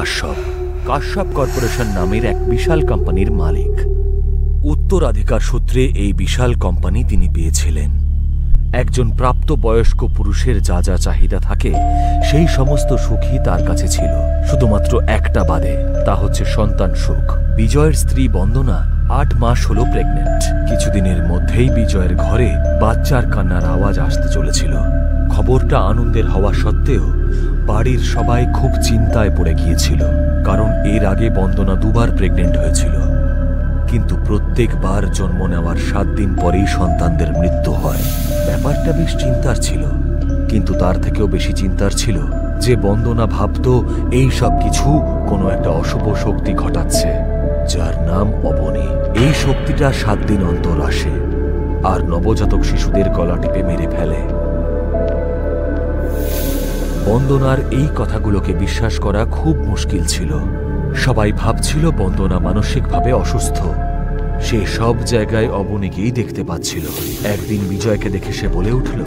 Kashyap. Kashyap corporation নামের এক বিশাল কোম্পানির মালিক। উত্তরাধিকার সূত্রে এই বিশাল কোম্পানি তিনি পেয়েছিলেন। একজন প্রাপ্তবয়স্ক পুরুষের যা যা চাহিদা থাকে সেই সমস্ত সুখই তার কাছে ছিল, শুধুমাত্র একটা বাদে, তা হচ্ছে সন্তান সুখ। বিজয়ের স্ত্রী বন্দনা 8 মাস হলো প্রেগনেন্ট। কিছুদিনের মধ্যেই বিজয়ের ঘরে বাচ্চার কান্নার আওয়াজ আসতে চলেছিল। খবরটা আনন্দের হওয়া সত্ত্বেও বাড়ির সবাই খুব চিন্তায় পড়ে গিয়েছিল, কারণ এর আগে বন্দনা 2 বার প্রেগনেন্ট হয়েছিল। কিন্তু প্রত্যেকবার জন্ম নেওয়ার 7 দিন পরেই সন্তানদের মৃত্যু হয়। ব্যাপারটা বেশ চিন্তার ছিল, কিন্তু তার থেকেও বেশি চিন্তার ছিল যে বন্দনা ভাবত এই সব কিছু কোনো একটা অশুভ শক্তি ঘটাচ্ছে, যার নাম অবনী। এই শক্তিটা 7 দিন অন্তর আসে আর নবজাতক শিশুদের গলা টিপে মেরে ফেলে। বন্দনার এই কথাগুলোকে বিশ্বাস করা খুব মুশকিল ছিল। সবাই ভাবছিল বন্দনা মানসিকভাবে অসুস্থ। সে সব জায়গায় অবনীকেই দেখতে পাচ্ছিল। একদিন বিজয়কে দেখে সে বলে উঠল,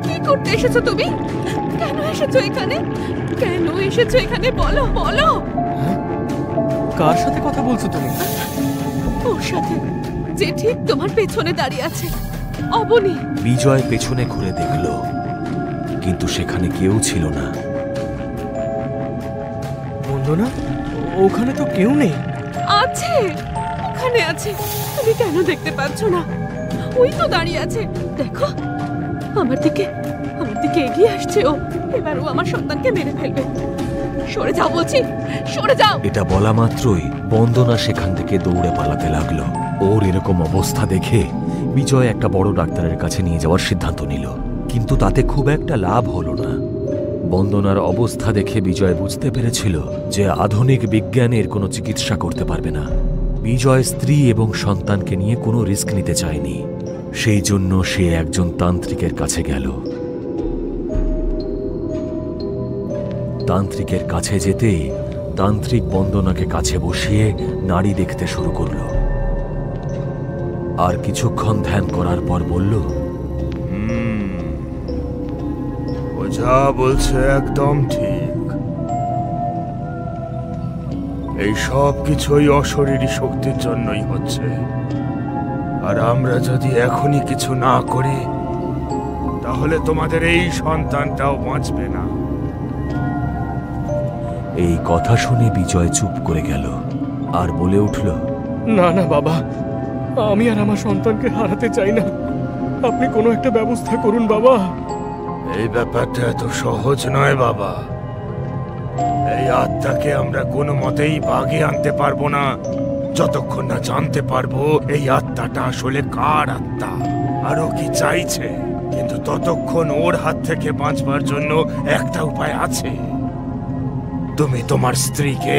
কি করতে এসেছো তুমি? কেন এসেছো এখানে? কেন এসেছো এখানে? বলো বলো। কার সাথে কথা বলছো তুমি? ওর সাথে, যে ঠিক তোমার পেছনে দাঁড়িয়ে আছে, অবনী। বিজয় পেছনে ঘুরে দেখল, কিন্তু সেখানে কেউ ছিল না। বন্দনা, ওখানে তো কেউ নেই। আছে, ওখানে আছে। তুমি কেন দেখতে পাচ্ছ না? ওই তো দাঁড়িয়ে আছে, দেখো। আমার দিকে এগিয়ে আসছে ও। এবার ও আমার সন্তানকে মেরে ফেলবে। সরে যাও বলছি, সরে যাও। এটা বলা মাত্রই বন্দনা সেখান থেকে দৌড়ে পালাতে লাগলো। ওর এরকম অবস্থা দেখে বিজয় একটা বড় ডাক্তারের কাছে নিয়ে যাওয়ার সিদ্ধান্ত নিল, কিন্তু তাতে খুব একটা লাভ হলো না। বন্দনার অবস্থা দেখে বিজয় বুঝতে পেরেছিল যে আধুনিক বিজ্ঞানের কোনো চিকিৎসা করতে পারবে না। বিজয় স্ত্রী এবং সন্তানকে নিয়ে কোনো রিস্ক নিতে চায়নি। সেই জন্য সে একজন তান্ত্রিকের কাছে গেল। তান্ত্রিকের কাছে যেতেই তান্ত্রিক বন্দনাকে কাছে বসিয়ে নাড়ি দেখতে শুরু করল, আর কিছুক্ষণ ধ্যান করার পর বলল, ও যা বলছে একদম ঠিক। এই সব কিছুই অশরীরী শক্তির জন্যই হচ্ছে, আর আমরা যদি এখনই কিছু না করি তাহলে তোমাদের এই সন্তানটাও বাঁচবে না। এই কথা শুনে বিজয় চুপ করে গেল আর বলে উঠল, না না বাবা, আমি আর আমার সন্তানকে হারাতে চাই না। আপনি কোনো একটা ব্যবস্থা করুন বাবা। এই ব্যাপারটা এত সহজ নয় বাবা। এই আত্মাকে আমরা কোনো মতেই বাগে আনতে পারবো না যতক্ষণ না জানতে পারবো এই আত্মাটা আসলে কার আত্মা, আরো কি চাইছে। কিন্তু ততক্ষণ ওর হাত থেকে বাঁচবার জন্য একটা উপায় আছে। তুমি তোমার স্ত্রীকে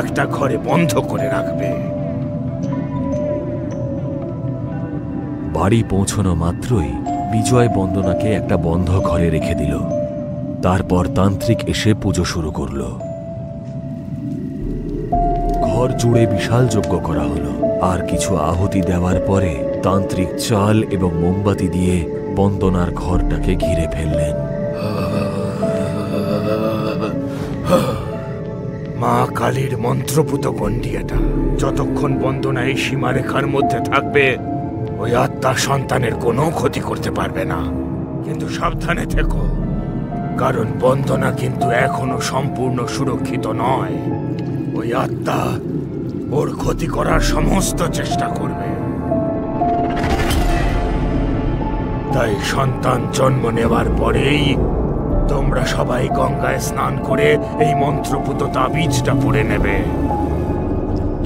একটা ঘরে বন্ধ করে রাখবে। বাড়ি পৌঁছানো মাত্রই বিজয় বন্দনাকে একটা বন্ধ ঘরে রেখে দিল। তারপর তান্ত্রিক এসে পুজো শুরু করল। ঘর জুড়ে বিশাল যজ্ঞ করা হলো, আর কিছু আহুতি দেওয়ার পরে তান্ত্রিক চাল এবং মোমবাতি দিয়ে বন্দনার ঘরটাকে ঘিরে ফেললেন। মা কালীর মন্ত্রপুত গণ্ডি এটা। যতক্ষণ বন্দনা এই সীমারেখার মধ্যে থাকবে ওই আত্মা সন্তানের কোনো ক্ষতি করতে পারবে না। কিন্তু সাবধানে থেকো, কারণ বন্দনা কিন্তু এখনো সম্পূর্ণ সুরক্ষিত নয়। ওই আত্মা ওর ক্ষতি করার সমস্ত চেষ্টা করবে। তাই সন্তান জন্ম নেওয়ার পরেই তোমরা সবাই গঙ্গায় স্নান করে এই মন্ত্রপুত তাবিজটা পরে নেবে।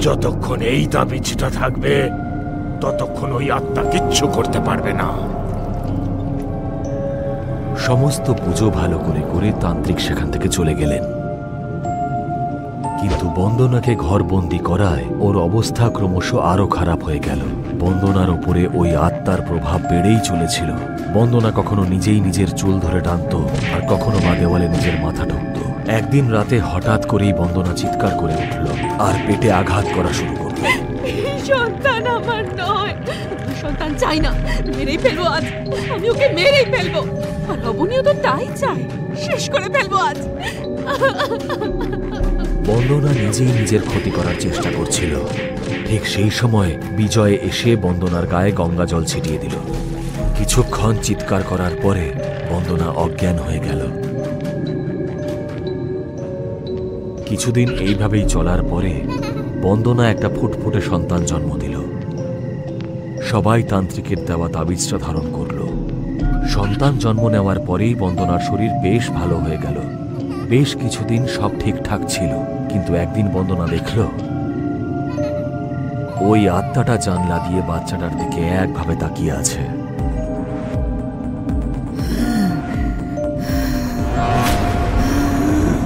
যতক্ষণ এই তাবিজটা থাকবে ততক্ষণ ওই আত্মা কিচ্ছু করতে পারবে না। সমস্ত পুজো ভালো করে করে তান্ত্রিক সেখান থেকে চলে গেলেন। কিন্তু বন্দনাকে ঘরবন্দি করায় ওর অবস্থা ক্রমশ আরো খারাপ হয়ে গেল। বন্দনার উপরে ওই আত্মার প্রভাব বেড়েই চলেছিল। বন্দনা কখনো নিজেই নিজের চুল ধরে টানত, আর কখনো বা দেওয়ালে নিজের মাথা ঠুকত। একদিন রাতে হঠাৎ করেই বন্দনা চিৎকার করে উঠল আর পেটে আঘাত করা শুরু করল। সন্তান আমার নয়। ওই সন্তান চাই না, মেরেই ফেলবো আজ। আমি ওকে মেরেই ফেলবো। আর অবনীও তো তাই চায়, শেষ করে ফেলবো আজ। বন্দনা নিজেই নিজের ক্ষতি করার চেষ্টা করছিল। ঠিক সেই সময় বিজয় এসে বন্দনার গায়ে গঙ্গা জল ছিটিয়ে দিল। কিছুক্ষণ চিৎকার করার পরে বন্দনা অজ্ঞান হয়ে গেল। কিছুদিন এইভাবেই চলার পরে বন্দনা একটা ফুটফুটে সন্তান জন্ম দিল। সবাই তান্ত্রিকের দেওয়া তাবিজটা ধারণ করল। সন্তান জন্ম নেওয়ার পরেই বন্দনার শরীর বেশ ভালো হয়ে গেল। বেশ কিছুদিন সব ঠিকঠাক ছিল, কিন্তু একদিন বন্দনা দেখল ওই আত্মাটা জানলা দিয়ে বাচ্চাটার দিকে একভাবে তাকিয়ে আছে।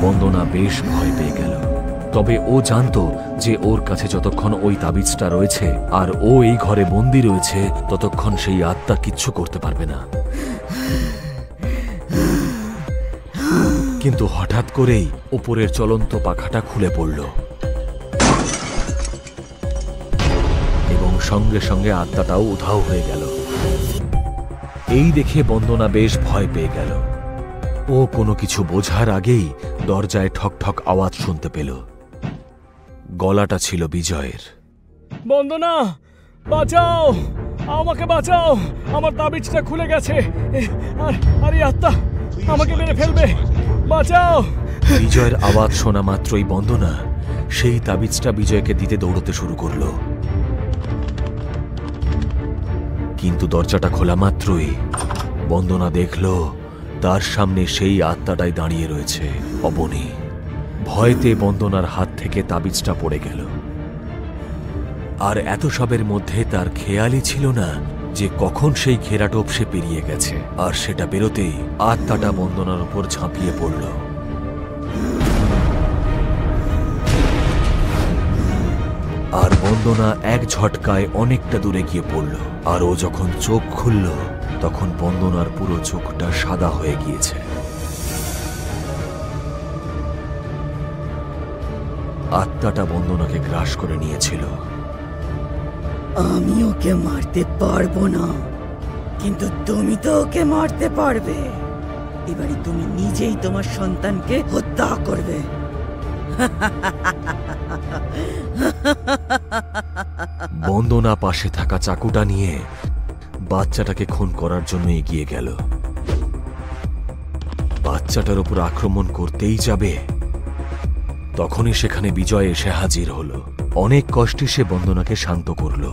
বন্দনা বেশ ভয় পেয়ে গেল। তবে ও জানতো যে ওর কাছে যতক্ষণ ওই তাবিজটা রয়েছে আর ও এই ঘরে বন্দি রয়েছে, ততক্ষণ সেই আত্মা কিচ্ছু করতে পারবে না। কিন্তু হঠাৎ করেই উপরের চলন্ত পাখাটা খুলে পড়ল এবং সঙ্গে সঙ্গে আত্মাটাও উধাও হয়ে গেল। এই দেখে বন্দনা বেশ ভয় পেয়ে গেল। ও কোনো কিছু বোঝার আগেই দরজায় ঠক ঠক আওয়াজ শুনতে পেল। গলাটা ছিল বিজয়ের। বন্দনা, বাঁচাও, আমাকে বাঁচাও, আমার তাবিজটা খুলে গেছে। আর এই আত্মা আমাকে মেরে ফেলবে, বাঁচাও। বিজয়ের আওয়াজ শোনা মাত্রই বন্দনা সেই তাবিজটা বিজয়কে দিতে দৌড়তে শুরু করল। কিন্তু দরজাটা খোলা মাত্রই বন্দনা দেখল তার সামনে সেই আত্মাটাই দাঁড়িয়ে রয়েছে, অবনী। ভয়তে বন্দনার হাত থেকে তাবিজটা পড়ে গেল। আর এত সবের মধ্যে তার খেয়ালই ছিল না যে কখন সেই ঘেরাটোপ সে পেরিয়ে গেছে। আর সেটা বেরোতেই আত্মাটা বন্দনার উপর ঝাঁপিয়ে পড়ল। আর বন্দনা এক ঝটকায় অনেকটা দূরে গিয়ে পড়ল। আর ও যখন চোখ খুলল তখন বন্দনার পুরো চোখটা সাদা হয়ে গিয়েছে। আত্মাটা বন্দনাকে গ্রাস করে নিয়েছিল। আমি ওকে মারতে পারবো না, কিন্তু তুমি তো ওকে মারতে পারবে। এবারে তুমি নিজেই তোমার সন্তানকে হত্যা করবে। বন্দনা পাশে থাকা চাকুটা নিয়ে বাচ্চাটাকে খুন করার জন্য এগিয়ে গেল। বাচ্চাটার উপর আক্রমণ করতেই যাবে, তখনই সেখানে বিজয় এসে হাজির হল। অনেক কষ্টে সে বন্দনাকে শান্ত করল।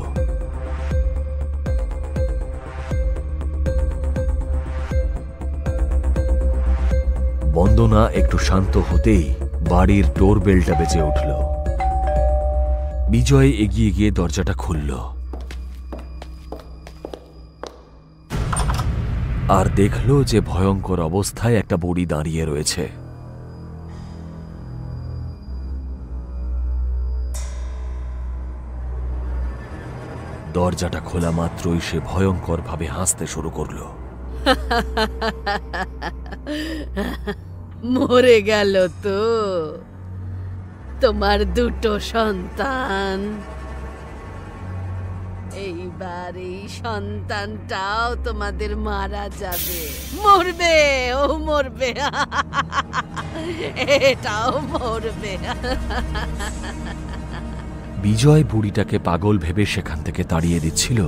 বন্দনা একটু শান্ত হতেই বাড়ির ডোরবেলটা বেজে উঠল। বিজয় এগিয়ে গিয়ে দরজাটা খুলল আর দেখল যে ভয়ঙ্কর অবস্থায় একটা বুড়ি দাঁড়িয়ে রয়েছে। দরজাটা খোলা মাত্রই সে ভয়ঙ্কর ভাবে হাসতে শুরু করল। মরে গেল তো তোমার দুটো সন্তান। এইবার এই সন্তানটাও তোমাদের মারা যাবে। মরবে, ও মরবে, এটাও মরবে। বিজয় বুড়িটাকে পাগল ভেবে সেখান থেকে তাড়িয়ে দিচ্ছিল।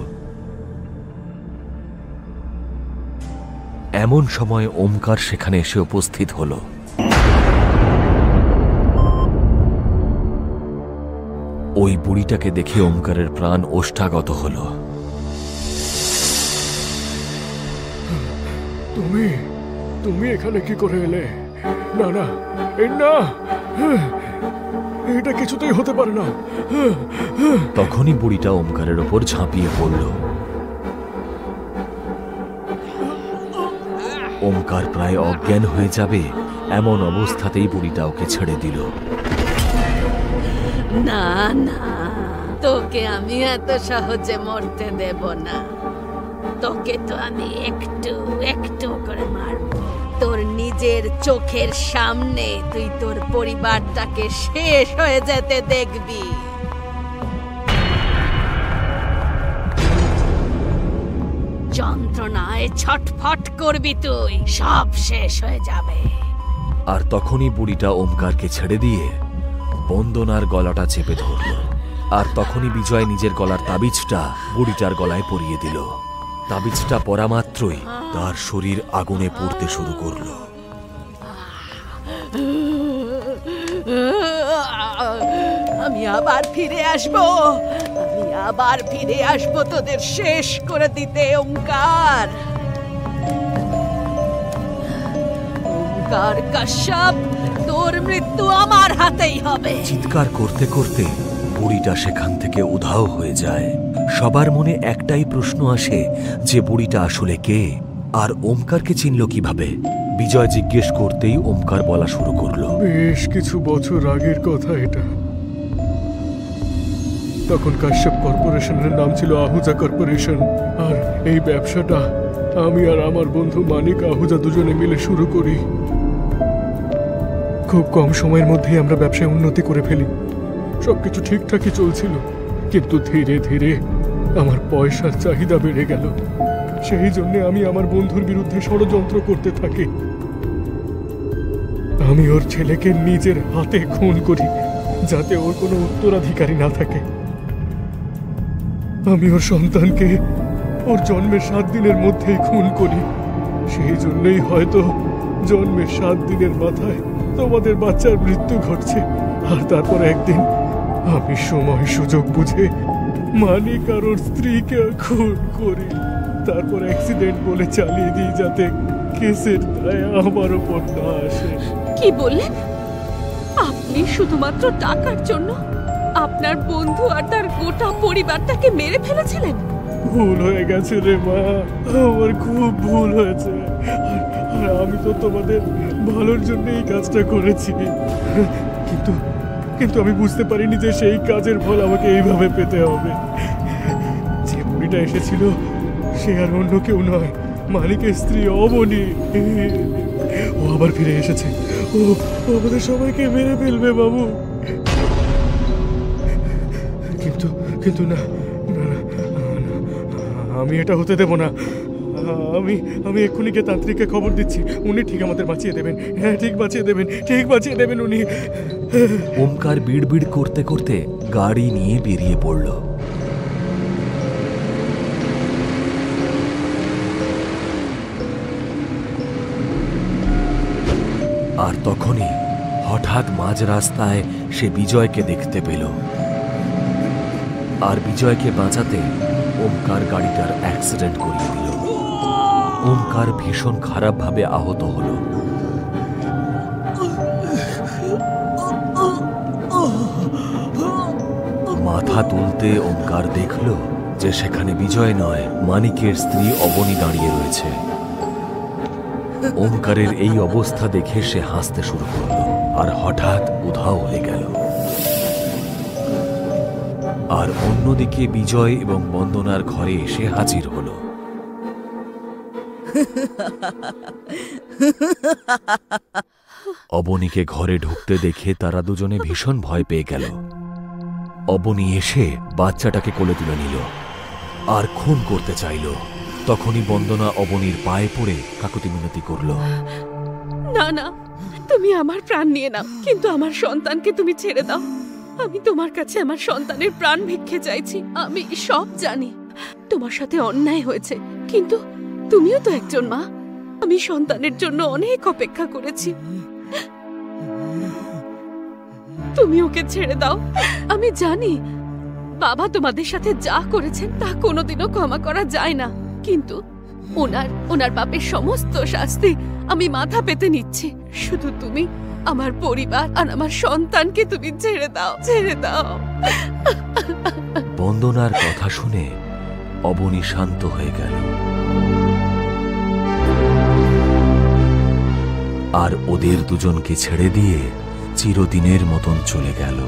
এমন সময় ওমকার সেখানে এসে উপস্থিত হল। ওই বুড়িটাকে দেখে ওমকারের প্রাণ ওষ্ঠাগত হল। তুমি এখানে কি করে এলে? না না, না, এটা কিছুতেই হতে পারে না। তখনই বুড়িটা ওমকারের ওপর ঝাঁপিয়ে পড়ল। ওমকার প্রায় অজ্ঞান হয়ে যাবে এমন অবস্থাতেই বুড়িটা ওকে ছেড়ে দিল। না না, তোকে আমি এত সহজে মরতে দেব না। তোকে তো আমি একটু একটু করে মারব। তোর নিজের চোখের সামনে তুই তোর পরিবারটাকে শেষ হয়ে যেতে দেখবি। যন্ত্রণায় ছটফট করবি তুই, সব শেষ হয়ে যাবে। আর তখনই বুড়িটা ওমকারকে ছেড়ে দিয়ে বন্দনার গলাটা চেপে ধরল। আর তখনই বিজয় নিজের গলার তাবিজটা বুড়িটার গলায় পরিয়ে দিল। তাবিজটা পরা মাত্রই তার শরীর আগুনে পুড়তে শুরু করলো। আমি আবার ফিরে আসবো, আমি আবার ফিরে আসবো তোদের শেষ করে দিতে। ওমকার, ওমকার কাশ্যপ, তোর মৃত্যু আমার হাতেই হবে। চিৎকার করতে করতে বুড়িটা সেখান থেকে উধাও হয়ে যায়। সবার মনে একটাই প্রশ্ন আসে যে বুড়িটা আসলে কে, আর ওমকারকে চিনল কিভাবে। বিজয় জিজ্ঞেস করতেই ওমকার বলা শুরু করলো। বেশ কিছু বছর আগের কথা এটা। তখন কাশ্যপ কর্পোরেশনের নাম ছিল আহুজা কর্পোরেশন। আর এই ব্যবসাটা আমি আর আমার বন্ধু মানিক আহুজা দুজনে মিলে শুরু করি। খুব কম সময়ের মধ্যেই আমরা ব্যবসায় উন্নতি করে ফেলি। সবকিছু ঠিকঠাকই চলছিল, কিন্তু ধীরে ধীরে আমার পয়সার চাহিদা বেড়ে গেল। সেই জন্য আমি আমার বন্ধুর বিরুদ্ধে ষড়যন্ত্র করতে থাকি। আমি ওর ছেলেকে নিজের হাতে খুন করি, যাতে ওর কোনো উত্তরাধিকারী না থাকে। আমি ওর সন্তানকে ওর জন্মের 7 দিনের মধ্যেই খুন করি। সেই জন্যই হয়তো জন্মের 7 দিনের মাথায় তোমাদের বাচ্চার মৃত্যু ঘটছে। আর তারপর একদিন আমি সময় সুযোগ বুঝে মানিক আর ওর স্ত্রীকে খুন করি। তারপর অ্যাক্সিডেন্ট বলে চালিয়ে দিই, যাতে কেসের দায় আমার উপর না আসে। কি বললেন? আপনি শুধুমাত্র টাকার জন্য আপনার বন্ধু আর তার গোটা পরিবারটাকে মেরে ফেলেছিলেন? ভুল হয়ে গেছে রে মা, আমার খুব ভুল হয়েছে। আর আমি তো তোমাদের ভালোর জন্য এই কাজটা করেছি, কিন্তু আমি বুঝতে পারিনি যে সেই কাজের ফল আমাকে এইভাবে পেতে হবে। যে বুড়িটা এসেছিল সে আর অন্য কেউ নয়, মালিকের স্ত্রী অবনী। ও আবার ফিরে এসেছে। ও আমাদের সবাইকে মেরে ফেলবে বাবু। কিন্তু না, আমি এটা হতে দেব না। আমি এক্ষুনি গিয়ে তান্ত্রিককে খবর দিচ্ছি। উনি ঠিক আমাদের বাঁচিয়ে দেবেন। হ্যাঁ, ঠিক বাঁচিয়ে দেবেন উনি। ওমকার বিড়বিড় করতে করতে গাড়ি নিয়ে বেরিয়ে পড়ল। আর তখনই হঠাৎ মাঝ রাস্তায় সে বিজয়কে দেখতে পেল। আর বিজয়কে বাঁচাতে ওমকার গাড়িটার অ্যাক্সিডেন্ট করিয়ে দিল। ওমকার ভীষণ খারাপভাবে আহত হল। মাথা তুলতে ওমকার দেখল যে সেখানে বিজয় নয়, মানিকের স্ত্রী অবনী দাঁড়িয়ে রয়েছে। ওমকারের এই অবস্থা দেখে সে হাসতে শুরু করল আর হঠাৎ উধাও হয়ে গেল। আর অন্যদিকে বিজয় এবং বন্দনার ঘরে এসে হাজির হল। অবনীকে ঘরে ঢুকতে দেখে তারা দুজনে ভীষণ ভয় পেয়ে গেল। অবনী এসে বাচ্চাটাকে কোলে তুলে নিল আর খুন করতে চাইল। তখনই বন্দনা অবনীর পায়ে পড়ে কাকুতি মিনতি করল। না না, তুমি আমার প্রাণ নিয়ে নাও, কিন্তু আমার সন্তানকে তুমি ছেড়ে দাও। আমি তোমার কাছে আমার সন্তানের প্রাণ ভিক্ষে চাইছি। আমি সব জানি তোমার সাথে অন্যায় হয়েছে, কিন্তু তুমিও তো একজন মা। আমি সন্তানের জন্য অনেক অপেক্ষা করেছি। তুমি ওকে ছেড়ে দাও। আমি জানি বাবা তোমাদের সাথে যা করেছেন তা কোনোদিনও ক্ষমা করা যায় না, কিন্তু ওনার পাপের সমস্ত শাস্তি আমি মাথা পেতে নিচ্ছি। শুধু তুমি আমার পরিবার আর আমার সন্তানকে তুমি ছেড়ে দাও। বন্দনার কথা শুনে অবনী শান্ত হয়ে গেল আর ওদের দুজনকে ছেড়ে দিয়ে চিরদিনের মতন চলে গেল।